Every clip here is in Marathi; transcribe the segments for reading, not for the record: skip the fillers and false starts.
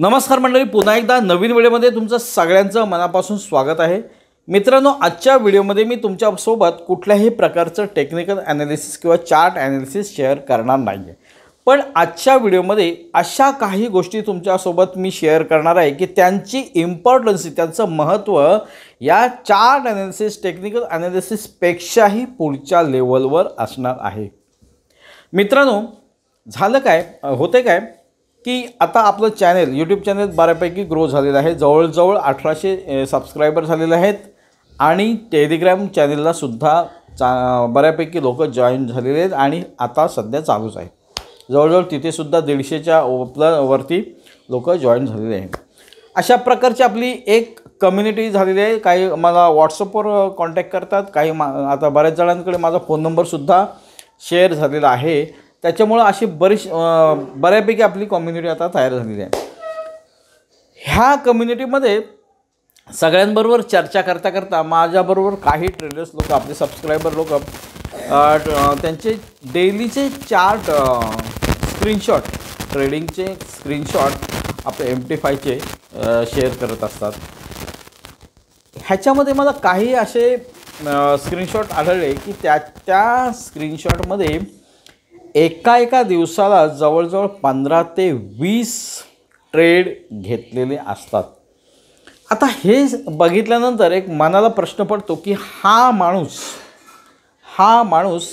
नमस्कार मंडळी, पुन्हा एकदा नवीन व्हिडिओमध्ये तुमचं सगळ्यांचं मनापासून स्वागत आहे। मित्रांनो, आजच्या व्हिडिओमध्ये मी तुमच्यासोबत कुठल्याही प्रकारचं टेक्निकल ॲनालिसिस किंवा चार्ट ॲनालिसिस शेअर करणार नाही आहे। पण आजच्या व्हिडिओमध्ये अशा काही गोष्टी तुमच्यासोबत मी शेअर करणार आहे की त्यांची इम्पॉर्टन्स, त्यांचं महत्त्व या चार्ट ॲनालिसिस, टेक्निकल ॲनालिसिसपेक्षाही पुढच्या लेवलवर असणार आहे। मित्रांनो, झालं काय, होते काय की आता आपलं चॅनल, यूट्यूब चॅनल बऱ्यापैकी ग्रो झालेलं आहे। जवळजवळ 1800 सबस्क्रायबर झालेले आहेत आणि टेलिग्राम चॅनललासुद्धा बऱ्यापैकी लोक जॉईन झालेले आहेत आणि आता सध्या चालूच आहे। जवळजवळ तिथेसुद्धा 150च्या वरती लोक जॉईन झालेले आहेत। अशा प्रकारची आपली एक कम्युनिटी झालेली आहे। काही मला व्हॉट्सअपवर कॉन्टॅक्ट करतात, काही आता बऱ्याच जणांकडे माझा फोन नंबरसुद्धा शेअर झालेला आहे। त्याच्यामुळे अशी बऱ्यापैकी आपली कम्युनिटी आता तयार झालेली आहे। ह्या कम्युनिटीमध्ये सगळ्यांबरोबर चर्चा करता करता माझ्याबरोबर काही ट्रेडर्स लोक, आपले सबस्क्रायबर लोक, त्यांचे डेलीचे चार्ट स्क्रीनशॉट, ट्रेडिंगचे स्क्रीनशॉट आपले MT5चे शेअर करत असतात। ह्याच्यामध्ये मला काही असे स्क्रीनशॉट आढळले की त्या स्क्रीनशॉटमध्ये एका दिवसाला जवळजवळ 15 ते 20 ट्रेड घेतलेले असतात। आता हे बघितल्यानंतर एक मनाला प्रश्न पडतो की हा माणूस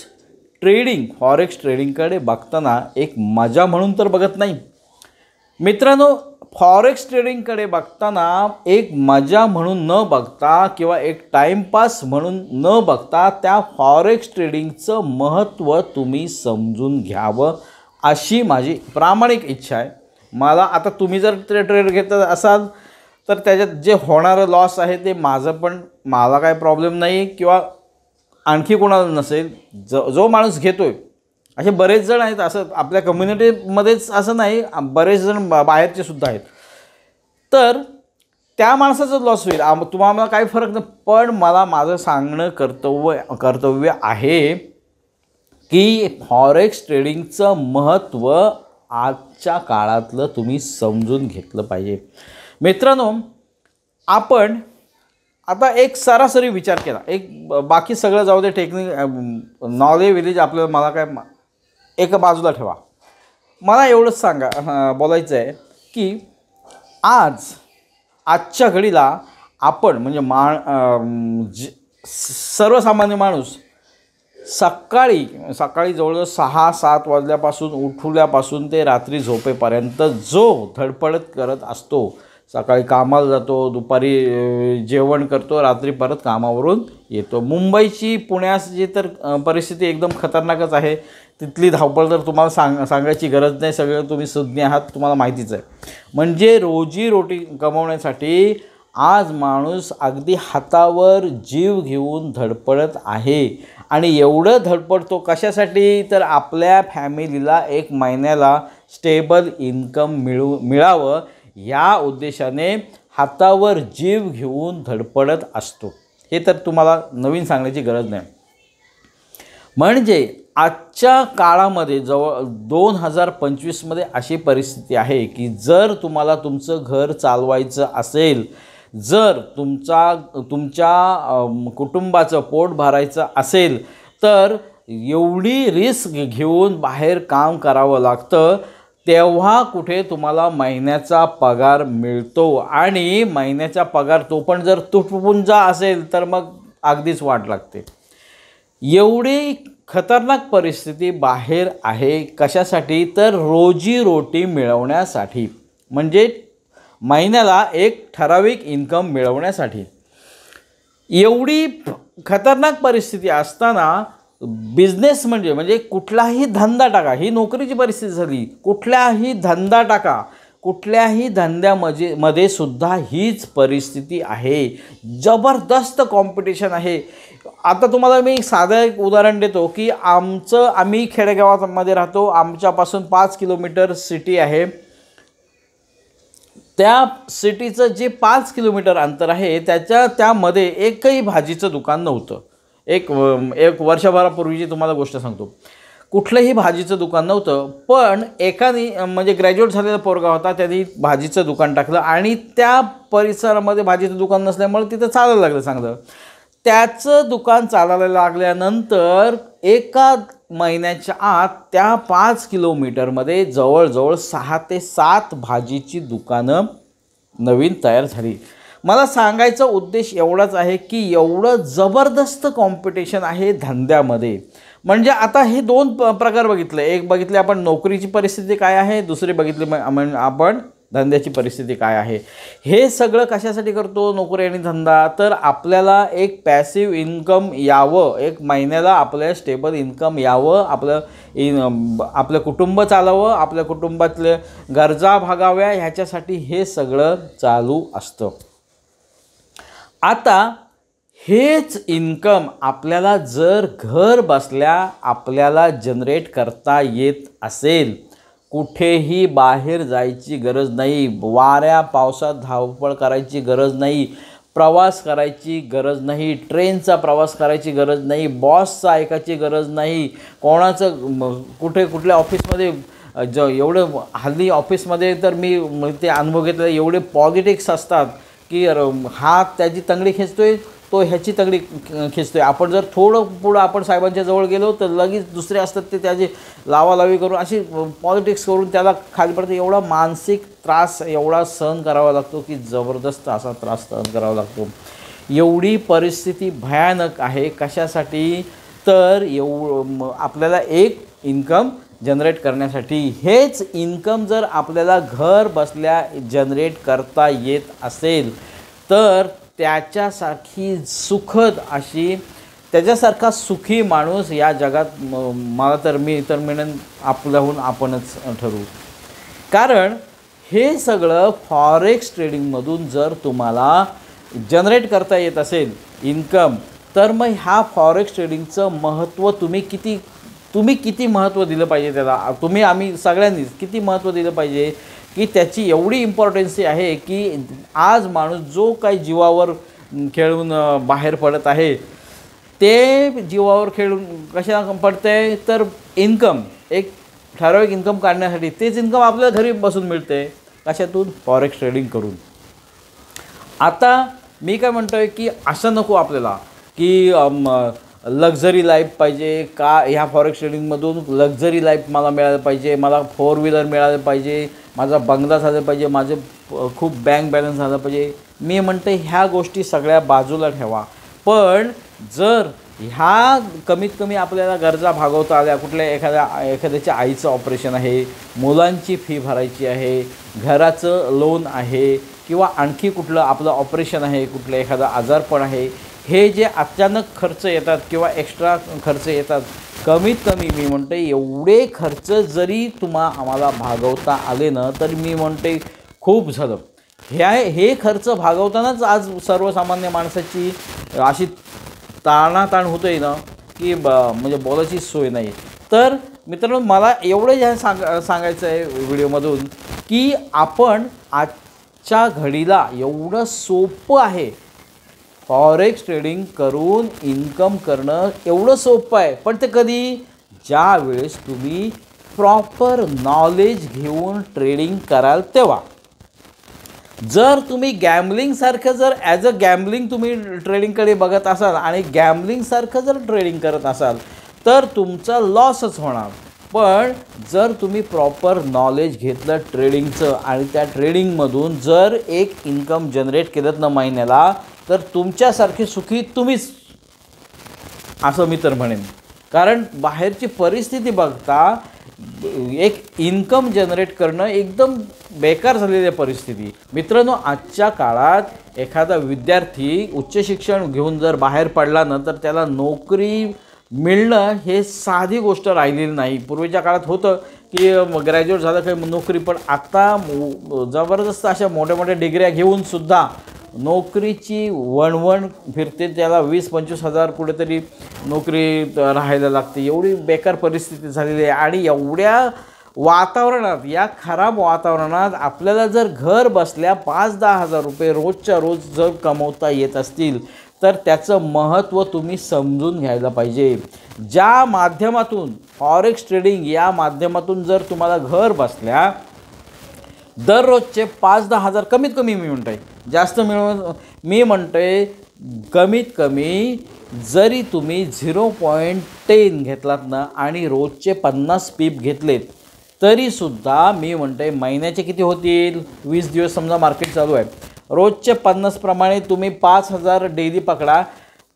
ट्रेडिंग, फॉरेक्स ट्रेडिंगकडे बघताना एक मजा म्हणून तर बघत नाही। मित्रांनो, फॉरेक्स ट्रेडिंगकडे बघताना एक मजा म्हणून न बघता किंवा एक टाईमपास म्हणून न बघता त्या फॉरेक्स ट्रेडिंगचं महत्त्व तुम्ही समजून घ्यावं, अशी माझी प्रामाणिक इच्छा आहे। मला आता तुम्ही जर ट्रेड घेत असाल तर त्याच्यात जे होणारं लॉस आहे ते माझं, पण मला काय प्रॉब्लेम नाही किंवा आणखी कोणाला नसेल। जो माणूस घेतो आहे, असे बरेच जण आहेत, असं आपल्या कम्युनिटीमध्येच असं नाही, बरेच जण बाहेरचे सुद्धा आहेत। तर त्या माणसाचं लॉस होईल, तुम्हाला काही फरक नाही। पण मला माझं सांगणं कर्तव्य आहे की फॉरेक्स ट्रेडिंगचं महत्त्व आजच्या काळातलं तुम्ही समजून घेतलं पाहिजे। मित्रांनो, आपण आता एक सरासरी विचार केला, एक बाकी सगळं जाऊ दे, नॉलेज विलेज आपल्याला, मला काय एका बाजूला ठेवा। मला एवढंच बोलायचं आहे की आजच्या घडीला आपण म्हणजे सर्वसामान्य माणूस सकाळी जवळजवळ 6-7 वाजल्यापासून उठल्यापासून ते रात्री झोपेपर्यंत जो धडपडत करत असतो, सकाळी कामाला जातो, दुपारी जेवण करतो, रात्री परत कामावरून येतो। मुंबईची, पुण्याची तर परिस्थिती एकदम खतरनाकच आहे। तिथली धावपळ तर तुम्हाला सांगायची गरज नाही, सगळं तुम्ही सुज्ञ आहात, तुम्हाला माहितीच आहे। म्हणजे रोजीरोटी कमवण्यासाठी आज माणूस अगदी हातावर जीव घेऊन धडपडत आहे। आणि एवढं धडपडतो कशासाठी, तर आपल्या फॅमिलीला एक महिन्याला स्टेबल इन्कम मिळावं या उद्देशाने हातावर जीव घेऊन धडपडत असतो। हे तर तुम्हाला नवीन सांगण्याची गरज नाही। म्हणजे आजच्या काळामध्ये 2025मध्ये अशी परिस्थिती आहे की जर तुम्हाला तुमचं घर चालवायचं असेल, जर तुमच्या कुटुंबाचं पोट भरायचं असेल, तर एवढी रिस्क घेऊन बाहेर काम करावं लागतं। तेव्हा कुठे तुम्हाला महिन्याचा पगार मिळतो आणि महिन्याचा पगार तो पण जर तुटपुंजा असेल तर मग अगदीच वाट लागते। एवढी खतरनाक परिस्थिती बाहेर आहे। कशासाठी, तर रोजीरोटी मिळवण्यासाठी, म्हणजे महिन्याला एक ठराविक इन्कम मिळवण्यासाठी। एवढी खतरनाक परिस्थिती असताना बिझनेस म्हणजे कुठलाही धंदा टाका, ही नोकरीची परिस्थिती झाली, कुठलाही धंदा टाका, कुठल्याही धंद्यामध्ये सुद्धा हीच परिस्थिती आहे। जबरदस्त कॉम्पिटिशन आहे। आता तुम्हाला मी साधं एक उदाहरण देतो की आम्ही खेडेगावामध्ये राहतो, आमच्यापासून 5 किलोमीटर सिटी आहे। त्या सिटीचं जे 5 किलोमीटर अंतर आहे त्यामध्ये एकही भाजीचं दुकान नव्हतं। एक वर्षभरापूर्वीची तुम्हाला गोष्ट सांगतो। कुठलंही भाजीचं दुकान नव्हतं, पण एकाने म्हणजे ग्रॅज्युएट झालेला पोरगा होता, त्यांनी भाजीचं दुकान टाकलं आणि त्या परिसरामध्ये भाजीचं दुकान नसल्यामुळे तिथं चालायला लागलं चांगलं. त्याचं दुकान चालायला लागल्यानंतर एका महिन्याच्या आत त्या 5 किलोमीटरमध्ये जवळजवळ 6 ते 7 भाजीची दुकानं नवीन तयार झाली. मला सांगायचा उद्देश एवढाच आहे की एवढं जबरदस्त कॉम्पिटिशन आहे धंद्यामध्ये. म्हणजे आता हे दोन प्रकार बघितले. एक बघितले आपण नोकरीची परिस्थिती काय आहे, दुसरी बघितली आपण धंद्याची परिस्थिती काय आहे. हे सगळं कशासाठी करतो नोकरी आणि धंदा, तर आपल्याला एक पॅसिव्ह इन्कम यावं, एक महिन्याला आपल्या स्टेबल इन्कम यावं, आपलं कुटुंब चालावं, आपल्या कुटुंबातल्या गरजा भागाव्या, ह्याच्यासाठी हे सगळं चालू असतं. आता हेच इन्कम आपल्याला जर घर बसल्या आपल्याला जनरेट करता येत असेल, कुठेही बाहेर जायची गरज नाही, वाऱ्या पावसात धावपळ करायची गरज नाही, प्रवास करायची गरज नाही, ट्रेनचा प्रवास करायची गरज नाही, बॉसचं ऐकायची गरज नाही, कोणाचं कुठल्या ऑफिसमध्ये एवढं हल्ली ऑफिसमध्ये तर मी ते अनुभव घेतला, एवढे पॉलिटिक्स असतात की हा त्याची तंगडी खेचतोय, तो ह्याची तंगडी खेचतोय. आपण जर थोडं पुढं आपण साहेबांच्या जवळ गेलो तर लगेच दुसरे असतात ते त्याची लावालावी करून अशी पॉलिटिक्स करून त्याला खाली पडतं. एवढा मानसिक त्रास एवढा सहन करावा लागतो की जबरदस्त असा त्रास सहन करावा लागतो. एवढी परिस्थिती भयानक आहे. कशासाठी, तर आपल्याला एक इन्कम जनरेट करण्यासाठी. हेच इन्कम जर आपल्याला घर बसल्या जनरेट करता येत असेल तर त्याच्यासारखा सुखी माणूस या जगात मी म्हणेन आपल्याहून आपणच ठरवू. कारण हे सगळं फॉरेक्स ट्रेडिंगमधून जर तुम्हाला जनरेट करता येत असेल इन्कम, तर मग ह्या फॉरेक्स ट्रेडिंगचं महत्त्व तुम्ही किती महत्त्व दिलं पाहिजे त्याला, आम्ही सगळ्यांनीच किती महत्त्व दिलं पाहिजे की त्याची एवढी इम्पॉर्टन्सी आहे की आज माणूस जो काही जीवावर खेळून बाहेर पडत आहे, ते जीवावर खेळून कशा पडते, तर इन्कम एक ठराविक इन्कम काढण्यासाठी. तेच इन्कम आपल्याला घरी बसून मिळते. कशातून, फॉरेक्स ट्रेडिंग करून. आता मी काय म्हणतो आहे की असं नको आपल्याला की लक्झरी लाईफ पाहिजे का, ह्या फॉरेक्स ट्रेडिंगमधून लक्झरी लाईफ मला मिळालं पाहिजे, मला 4 व्हीलर मिळालं पाहिजे, माझा बंगला झाला पाहिजे, माझे खूप बँक बॅलन्स झालं पाहिजे. मी म्हणते ह्या गोष्टी सगळ्या बाजूला ठेवा. पण जर ह्या कमीत कमी आपल्याला गरजा भागवता आल्या, एखाद्याच्या आईचं ऑपरेशन आहे, मुलांची फी भरायची आहे, घराचं लोन आहे, किंवा आणखी कुठलं आपलं ऑपरेशन आहे, कुठलं एखादं आजारपण आहे, हे जे अचानक खर्च येतात किंवा एक्स्ट्रा खर्च येतात, कमीत कमी मी म्हणते एवढे खर्च जरी आम्हाला भागवता आले ना, तर मी म्हणते खूप झालं. हे खर्च भागवतानाच आज सर्वसामान्य माणसाची अशी ताणाताण होते ना की म्हणजे बोलायची सोय नाही. तर मित्रांनो, मला एवढं सांगायचं आहे व्हिडिओमधून की आपण आजच्या घडीला एवढं सोपं आहे फॉरेक्स ट्रेडिंग करून इन्कम करणं, एवढं सोपं आहे. पण ते कधी, ज्या वेळेस तुम्ही प्रॉपर नॉलेज घेऊन ट्रेडिंग कराल तेव्हा. जर तुम्ही गॅम्बलिंगसारखं जर ॲज अ गॅम्बलिंग तुम्ही ट्रेडिंगकडे बघत असाल आणि गॅम्बलिंगसारखं जर ट्रेडिंग करत असाल तर तुमचा लॉसच होणार. पण जर तुम्ही प्रॉपर नॉलेज घेतलं ट्रेडिंगचं आणि त्या ट्रेडिंगमधून जर एक इन्कम जनरेट केलं ना महिन्याला, तर तुमच्यासारखे सुखी तुम्हीच, असं मी तर म्हणेन. कारण बाहेरची परिस्थिती बघता एक इन्कम जनरेट करणं एकदम बेकार झालेली परिस्थिती. मित्रांनो, आजच्या काळात एखादा विद्यार्थी उच्च शिक्षण घेऊन जर बाहेर पडला ना, तर त्याला नोकरी मिळणं हे साधी गोष्ट राहिलेली नाही. पूर्वीच्या काळात होतं की ग्रॅज्युएट झालं काही नोकरी, पण आता जबरदस्त अशा मोठ्या मोठ्या डिग्र्या घेऊनसुद्धा नोकरीची वणवण फिरते. त्याला 20-25 हजार कुठेतरी नोकरी राहायला लागते. एवढी बेकार परिस्थिती झालेली आहे. आणि एवढ्या वातावरणात, या खराब वातावरणात आपल्याला जर घर बसल्या 5-10 हजार रुपये रोजच्या रोज जर कमवता येत असतील, तर त्याचं महत्त्व तुम्ही समजून घ्यायला पाहिजे. ज्या माध्यमातून फॉरेक्स ट्रेडिंग या माध्यमातून जर तुम्हाला घर बसल्या दररोजचे 5-10 हजार, कमीत कमी मी म्हणतो आहे, जास्त मी म्हणतो आहे कमीत कमी जरी तुम्ही 0.10 घेतलात ना आणि रोजचे 50 पीप घेतलेत तरीसुद्धा मी म्हणतो आहे महिन्याचे किती होतील, 20 दिवस समजा मार्केट चालू आहे, रोजचे 50 प्रमाणे तुम्ही 5,000 डेली पकडा,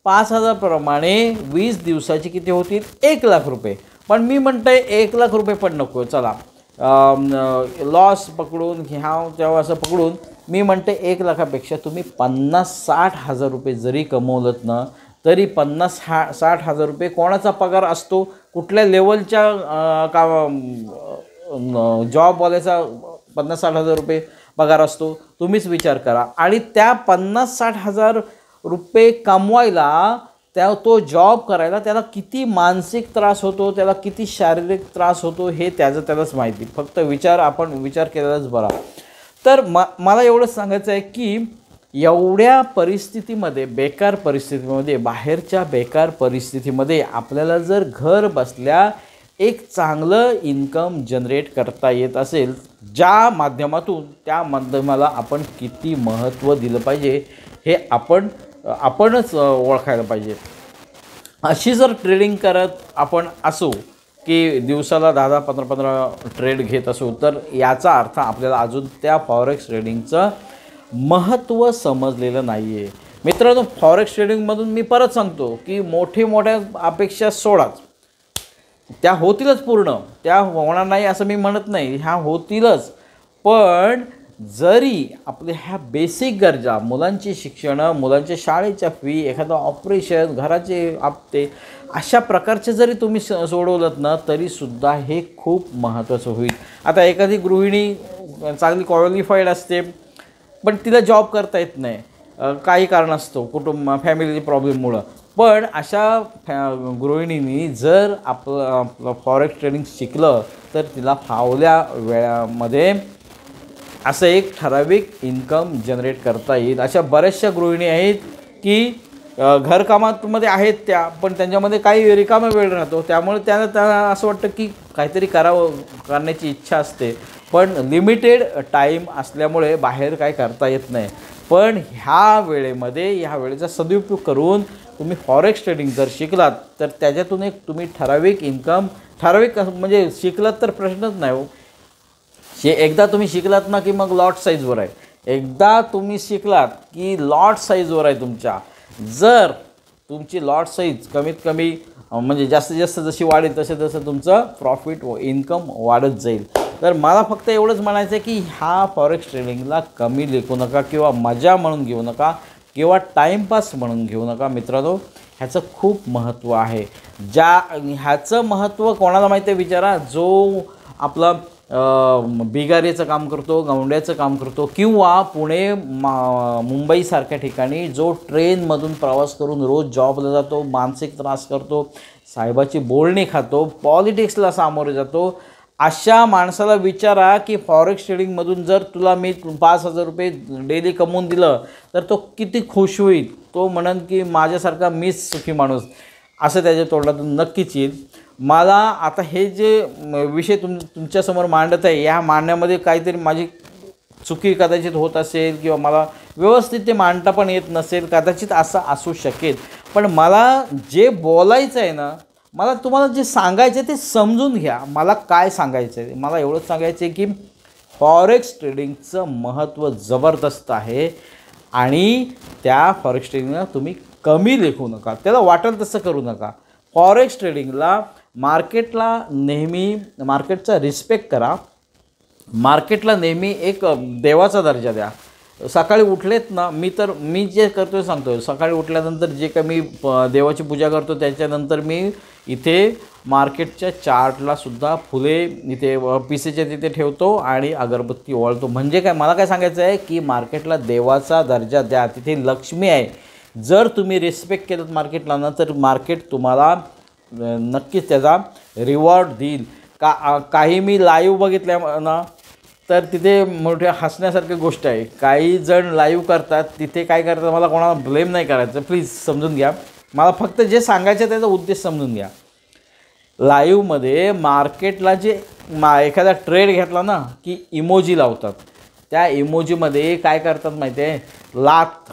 5,000 प्रमाणे 20 दिवसाचे किती होतील, 1,00,000 रुपये. पण मी म्हणतो आहे 1,00,000 रुपये पण नको, चला लॉस पकडून घ्या तेव्हा असं पकडून मी म्हणते 1,00,000पेक्षा तुम्ही 50-60 हजार रुपये जरी कमवलत ना तरी 50-60 हजार रुपये कोणाचा पगार असतो, कुठल्या लेवलच्या जॉबवाल्याचा 50-60 हजार रुपये पगार असतो, तुम्हीच विचार करा. आणि त्या 50-60 हजार रुपये कमवायला तो जॉब करायला त्याला किती मानसिक त्रास होतो, त्याला किती शारीरिक त्रास होतो हे त्यालाच माहिती. फक्त आपण विचार केलेलाच बरा. तर मला एवढंच सांगायचं आहे की एवढ्या परिस्थितीमध्ये, बेकार परिस्थितीमध्ये, बाहेरच्या बेकार परिस्थितीमध्ये आपल्याला जर घर बसल्या एक चांगलं इन्कम जनरेट करता येत असेल, ज्या माध्यमातून त्या माध्यमाला आपण किती महत्त्व दिलं पाहिजे हे आपणच ओळखायला पाहिजे. अशी जर ट्रेडिंग करत आपण असू की दिवसाला 10-15 ट्रेड घेत असू तर याचा अर्थ आपल्याला अजून त्या फॉरेक्स ट्रेडिंगचं महत्त्व समजलेलं नाही आहे. मित्रांनो, फॉरेक्स ट्रेडिंगमधून मी परत सांगतो की मोठ्या अपेक्षा सोडाच, त्या होतीलच पूर्ण, त्या होणार नाही असं मी म्हणत नाही, ह्या होतीलच. पण जरी आपल्या ह्या बेसिक गरजा, मुलांची शिक्षणं, मुलांच्या शाळेच्या फी, एखादं ऑपरेशन, घराचे हप्ते, अशा प्रकारचे जरी तुम्ही सोडवलं ना तरीसुद्धा हे खूप महत्त्वाचं होईल. आता एखादी गृहिणी चांगली क्वालिफाईड असते पण तिला जॉब करता येत नाही, काही कारण असतो, फॅमिली प्रॉब्लेममुळं, पण अशा गृहिणींनी जर आपलं फॉरेक्स ट्रेडिंग शिकलं तर तिला फावल्या वेळामध्ये असं एक ठराविक इन्कम जनरेट करता येईल. अशा बऱ्याचशा गृहिणी आहेत की घरकामामध्ये आहेत त्या, पण त्यांच्यामध्ये काही रिकामा वेळ राहतो, त्यामुळे त्यांना असं वाटतं की काहीतरी करण्याची इच्छा असते, पण लिमिटेड टाईम असल्यामुळे बाहेर काय करता येत नाही. पण ह्या वेळेचा सदुपयोग करून तुम्ही फॉरेक्स ट्रेडिंग जर शिकलात तर त्याच्यातून एक तुम्ही ठराविक इन्कम, म्हणजे शिकलात तर प्रश्नच नाही हो. एकदा तुम्ही शिकलात ना की मग लॉट साईजवर आहे, एकदा तुम्ही शिकलात की लॉट साईजवर आहे तुमच्या. जर तुमची लॉट साईज कमीत कमी म्हणजे जास्तीत जास्त जशी वाढेल तसं तुमचं प्रॉफिट इन्कम वाढत जाईल. तर मला फक्त एवढंच म्हणायचं आहे की ह्या फॉरेक्स ट्रेडिंगला कमी लेखू नका किंवा मजा म्हणून घेऊ नका किंवा टाईमपास म्हणून घेऊ नका. मित्रांनो, ह्याचं खूप महत्त्व आहे. ह्याचं महत्त्व कोणाला माहिती आहे विचारा, जो आपला बिगारीचं काम करतो, गवंड्याचं काम करतो किंवा पुणे मुंबईसारख्या ठिकाणी जो ट्रेनमधून प्रवास करून रोज जॉबला जातो, मानसिक त्रास करतो, साहेबाची बोलणी खातो, पॉलिटिक्सला सामोरे जातो, अशा माणसाला विचारा की फॉरेक्स ट्रेडिंगमधून जर तुला मी 5,000 रुपये डेली कमवून दिलं तर तो किती खुश होईल. तो म्हणन की माझ्यासारखा मीच सुखी माणूस, असं त्याच्या तोंडातून नक्कीच येईल. मला आता हे जे विषय तुमच्यासमोर मांडत आहे, या मांडण्यामध्ये काहीतरी माझी चुकी कदाचित होत असेल किंवा मला व्यवस्थित ते मांडता पण येत नसेल, कदाचित असं असू शकेल. पण मला जे बोलायचं आहे ना, मला तुम्हाला जे सांगायचं आहे ते समजून घ्या. मला काय सांगायचं आहे, मला एवढंच सांगायचं आहे की फॉरेक्स ट्रेडिंगचं महत्त्व जबरदस्त आहे आणि त्या फॉरेक्स ट्रेडिंगला तुम्ही कमी लेखू नका, त्याला वाटेल तसं करू नका. फॉरेक्स ट्रेडिंगला मार्केटला नेहमी मार्केटचा रिस्पेक्ट करा, मार्केटला नेहमी एक देवाचा दर्जा द्या. सकाळी उठलेत ना, मी जे करतो सांगतो, सकाळी उठल्यानंतर जे काही मी देवाची पूजा करतो त्याच्यानंतर मी इथे मार्केटच्या चार्टला सुद्धा फुले इथे पिसेच्या तिथे ठेवतो आणि अगरबत्ती ओवाळतो. म्हणजे काय, मला काय सांगायचं आहे की मार्केटला देवाचा दर्जा द्या, तिथे लक्ष्मी आहे. जर तुम्ही रिस्पेक्ट केलं मार्केटला ना तर मार्केट तुम्हाला नक्कीच त्याचा रिवॉर्ड देईल. काही मी लाईव्ह बघितल्या ना तर तिथे मोठ्या हसण्यासारखी गोष्ट आहे. काही जण लाईव्ह करतात, तिथे काय करतात, मला कोणाला ब्लेम नाही करायचं, प्लीज समजून घ्या. मला फक्त जे सांगायचं त्याचा उद्देश समजून घ्या. लाईव्हमध्ये मार्केटला जे एखादा ट्रेड घेतला ना की इमोजी लावतात. त्या इमोजीमध्ये काय करतात माहिती आहे, लात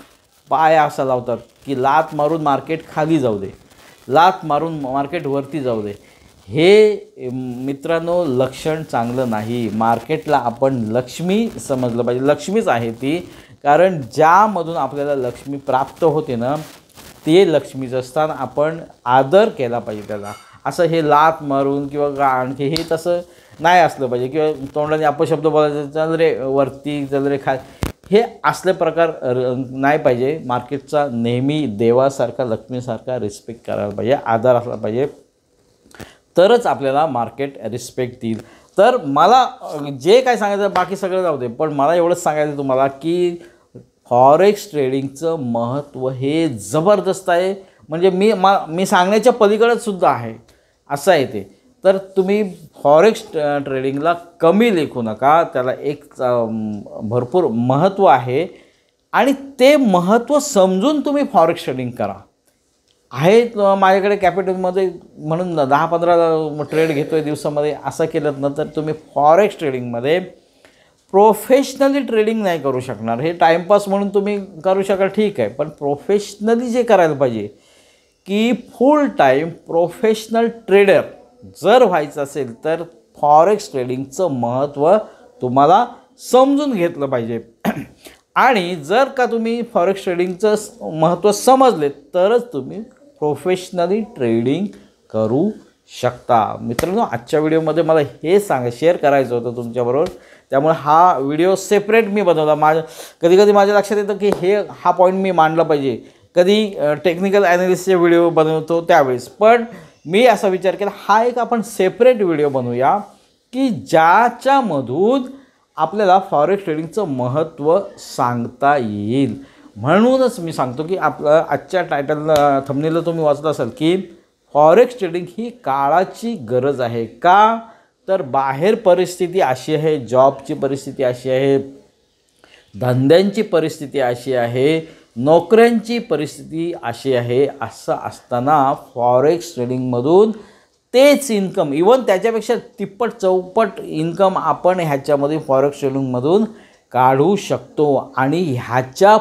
पाय असा लावतात की लात मारून मार्केट खाली जाऊ दे, लात मारून मार्केट वरती जाऊ दे. हे मित्रांनो लक्षण चांगलं नाही. मार्केटला आपण लक्ष्मी समजलं पाहिजे. लक्ष्मीच आहे ती, कारण ज्यामधून आपल्याला लक्ष्मी प्राप्त होते ना ते लक्ष्मीचं स्थान आपण आदर केला पाहिजे त्याला. असं हे लात मारून किंवा आणखी हे तसं नाही असलं पाहिजे, किंवा तोंडाने अपशब्द बोलायचं, चल रे वरती चल रे खाय, हे असले प्रकार नाही पाहिजे. मार्केटचा नेहमी देवासारखा लक्ष्मीसारखा रिस्पेक्ट करायला पाहिजे, आदर असला पाहिजे, तरच आपल्याला मार्केट रिस्पेक्ट देईल. तर मला जे काय सांगायचं बाकी सगळं जाऊ दे, पण मला एवढंच सांगायचं तुम्हाला की फॉरेक्स ट्रेडिंगचं महत्त्व हे जबरदस्त आहे. म्हणजे मी सांगण्याच्या पलीकडेच सुद्धा आहे, असं आहे ते. तर तुम्ही फॉरेक्स ट्रेडिंगला कमी लेखू नका, त्याला एक भरपूर महत्त्व आहे आणि ते महत्त्व समजून तुम्ही फॉरेक्स ट्रेडिंग करा. आहे माझ्याकडे कॅपिटलमध्ये म्हणून 10-15 ट्रेड घेतो आहे दिवसामध्ये, असं केलं ना तर तुम्ही फॉरेक्स ट्रेडिंगमध्ये प्रोफेशनली ट्रेडिंग नाही करू शकणार. हे टाईमपास म्हणून तुम्ही करू शकाल, ठीक आहे, पण प्रोफेशनली जे करायला पाहिजे की फुल टाईम प्रोफेशनल ट्रेडर जर व्हायचं असेल तर फॉरेक्स ट्रेडिंगचं महत्त्व तुम्हाला समजून घेतलं पाहिजे. आणि जर का तुम्ही फॉरेक्स ट्रेडिंगचं महत्त्व समजले तरच तुम्ही प्रोफेशनली ट्रेडिंग करू शकता. मित्रांनो, आजच्या व्हिडिओमध्ये मला हे शेअर करायचं होतं तुमच्याबरोबर, त्यामुळे हा व्हिडिओ सेपरेट मी बनवला. कधी माझ्या लक्षात येतं की हा पॉईंट मी मांडला पाहिजे. कधी टेक्निकल ॲनालिसिसचे व्हिडिओ बनवतो त्यावेळेस, पण मी असा विचार केला हा एक आपण सेपरेट व्हिडिओ बनवूया की ज्याच्यामधून आपल्याला फॉरेक्स ट्रेडिंगचं महत्त्व सांगता येईल. म्हणूनच मी सांगतो की आपलं आजच्या टायटलला थंबनेलला तुम्ही वाचलं असाल की फॉरेक्स ट्रेडिंग ही काळाची गरज आहे. का तर बाहेर परिस्थिती अशी आहे, जॉबची परिस्थिती अशी आहे, धंद्यांची परिस्थिती अशी आहे, नोकऱ्यांची परिस्थिती अशी आहे. असं असताना फॉरेक्स ट्रेडिंगमधून तेच इन्कम, इवन त्याच्यापेक्षा तिप्पट चौपट इन्कम आपण ह्याच्यामध्ये फॉरेक्स ट्रेडिंगमधून काढू शकतो. आणि याच्या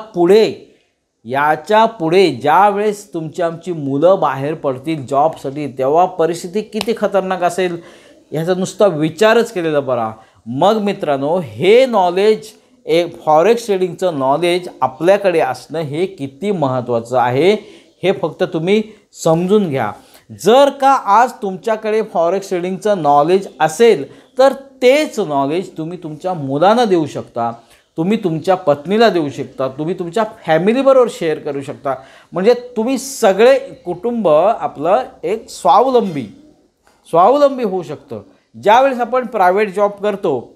पुढे ज्या वेळेस आमची मुलं बाहेर पडतील जॉबसाठी, तेव्हा परिस्थिती किती खतरनाक असेल ह्याचा नुसता विचारच केलेला बरा. मग मित्रांनो, हे नॉलेज, फॉरेक्स ट्रेडिंगचं नॉलेज आपल्याकडे असणं हे किती महत्त्वाचं आहे हे फक्त तुम्ही समजून घ्या. जर का आज तुमच्याकडे फॉरेक्स ट्रेडिंगचं नॉलेज असेल तर तेच नॉलेज तुम्ही तुमच्या मुलांना देऊ शकता, तुम्ही तुमच्या पत्नीला देऊ शकता, तुम्ही तुमच्या फॅमिलीबरोबर शेअर करू शकता. म्हणजे तुम्ही सगळे कुटुंब आपलं एक स्वावलंबी होऊ शकतं. ज्यावेळेस आपण प्रायव्हेट जॉब करतो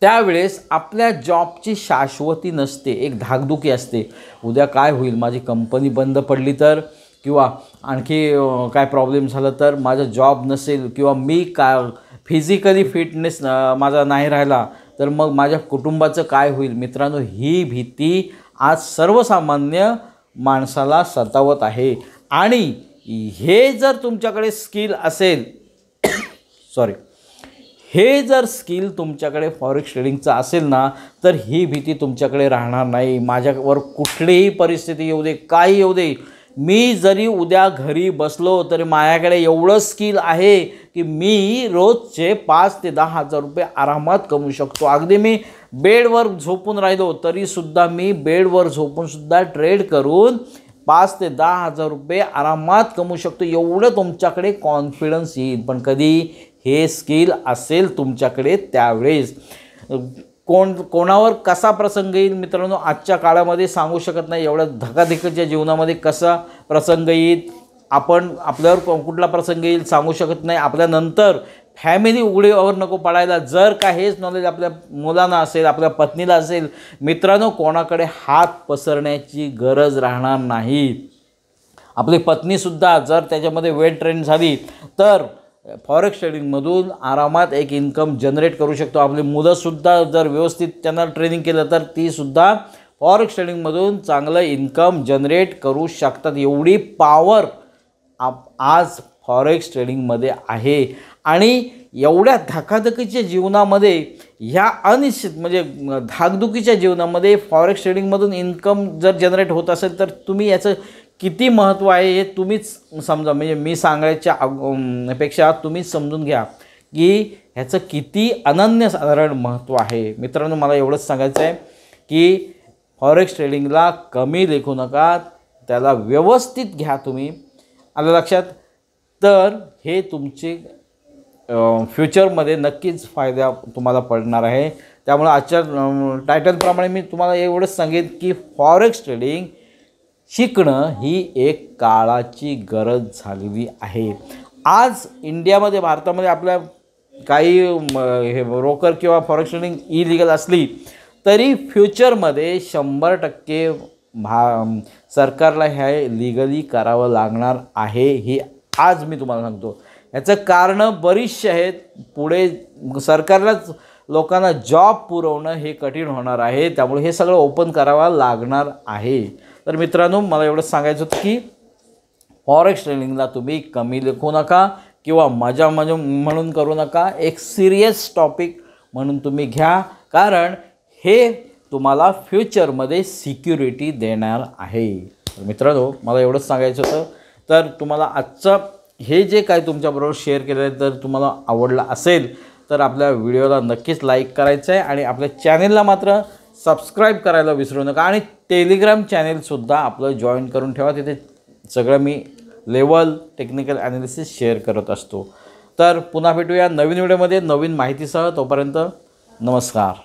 त्यावेळेस आपल्या जॉबची शाश्वती नसते, एक धाकधुकी असते. उद्या काय होईल, माझी कंपनी बंद पडली तर, किंवा आणखी काय प्रॉब्लेम झालं तर, माझा जॉब नसेल, किंवा मी फिजिकली फिटनेस माझा नाही राहिला तर मग माझ्या कुटुंबाचं काय होईल. मित्रांनो, ही भीती आज सर्वसामान्य माणसाला सतावत आहे. आणि हे जर तुमच्याकडे स्किल असेल हे जर स्किल तुमच्याकडे फॉरेक्स ट्रेडिंगचं असेल ना तर ही भीती तुमच्याकडे राहणार नाही. माझ्यावर कुठलीही परिस्थिती येऊ दे, काही येऊ दे, मी जरी उद्या घरी बसलो तरी माझ्याकडे एवढं स्किल आहे की मी रोजचे 5 ते 10 हजार रुपये आरामात कमवू शकतो. अगदी मी बेडवर झोपून राहिलो तरीसुद्धा मी बेडवर झोपूनसुद्धा ट्रेड करून 5 ते 10 हजार रुपये आरामात कमवू शकतो. एवढं तुमच्याकडे कॉन्फिडन्स येईल. पण कधी हे स्किल असेल तुमच्याकडे त्यावेळेस. कोणावर कसा प्रसंग येईल मित्रांनो आजच्या काळामध्ये सांगू शकत नाही. एवढ्या धकाधकीच्या जीवनामध्ये कसा प्रसंग येईल, आपण आपल्यावर कुठला प्रसंग येईल सांगू शकत नाही. आपल्यानंतर फॅमिली उघडीवर नको पडायला. जर का हेच नॉलेज आपल्या मुलांना असेल, आपल्या पत्नीला असेल, मित्रांनो कोणाकडे हात पसरण्याची गरज राहणार नाही. आपली पत्नीसुद्धा जर त्याच्यामध्ये वेल ट्रेन झाली तर फॉरेक्स ट्रेडिंगमधून आरामात एक इन्कम जनरेट करू शकतो. आपली मुलंसुद्धा जर व्यवस्थित त्यांना ट्रेनिंग केलं तर तीसुद्धा फॉरेक्स ट्रेडिंगमधून चांगलं इन्कम जनरेट करू शकतात. एवढी पॉवर आज फॉरेक्स ट्रेडिंगमध्ये आहे. आणि एवढ्या धकाधकीच्या जीवनामध्ये, ह्या अनिश्चित म्हणजे धाकधुकीच्या जीवनामध्ये फॉरेक्स ट्रेडिंगमधून इन्कम जर जनरेट होत असेल तर तुम्ही याचं किती महत्त्व आहे हे तुम्हीच समजा. म्हणजे मी सांगायच्या पेक्षा तुम्हीच समजून घ्या की ह्याचं किती अनन्यसाधारण महत्त्व आहे. मित्रांनो, मला एवढंच सांगायचं आहे की फॉरेक्स ट्रेडिंगला कमी लेखू नका, त्याला व्यवस्थित घ्या तुम्ही. आलं लक्षात? तर हे तुमचे फ्युचरमध्ये नक्कीच फायदा तुम्हाला पडणार आहे. त्यामुळे आजच्या टायटलप्रमाणे मी तुम्हाला एवढंच सांगेन की फॉरेक्स ट्रेडिंग शिकणं ही एक काळाची गरज झालेली आहे. आज इंडियामध्ये, भारतामध्ये आपल्या काही हे ब्रोकर किंवा फॉरेक्स ट्रेडिंग इलिगल असली तरी फ्युचरमध्ये 100% सरकारला हे लिगली करावं लागणार आहे. हे आज मी तुम्हाला सांगतो. याचं कारणं बरीचशी आहेत. पुढे सरकारलाच लोकांना जॉब पुरवणं हे कठीण होणार आहे, त्यामुळे हे सगळं ओपन करावं लागणार आहे. तर मित्रांनो, मला एवढंच सांगायचं होतं की फॉरेक्स ट्रेडिंगला तुम्ही कमी लेखू नका किंवा मजा म्हणून करू नका. एक सिरियस टॉपिक म्हणून तुम्ही घ्या, कारण हे तुम्हाला फ्युचरमध्ये सिक्युरिटी देणार आहे. मित्रांनो, मला एवढंच सांगायचं होतं. तर तुम्हाला आजचं हे जे काय तुमच्याबरोबर शेअर केलं आहे, तर तुम्हाला आवडलं असेल तर आपल्या व्हिडिओला नक्कीच लाईक करायचं आहे आणि आपल्या चॅनेलला मात्र सबस्क्राईब करायला विसरू नका. आणि टेलिग्राम चॅनेलसुद्धा आपलं जॉईन करून ठेवा. तिथे सगळं मी लेवल टेक्निकल ॲनालिसिस शेअर करत असतो. तर पुन्हा भेटूया नवीन व्हिडिओमध्ये नवीन माहितीसह. तोपर्यंत नमस्कार.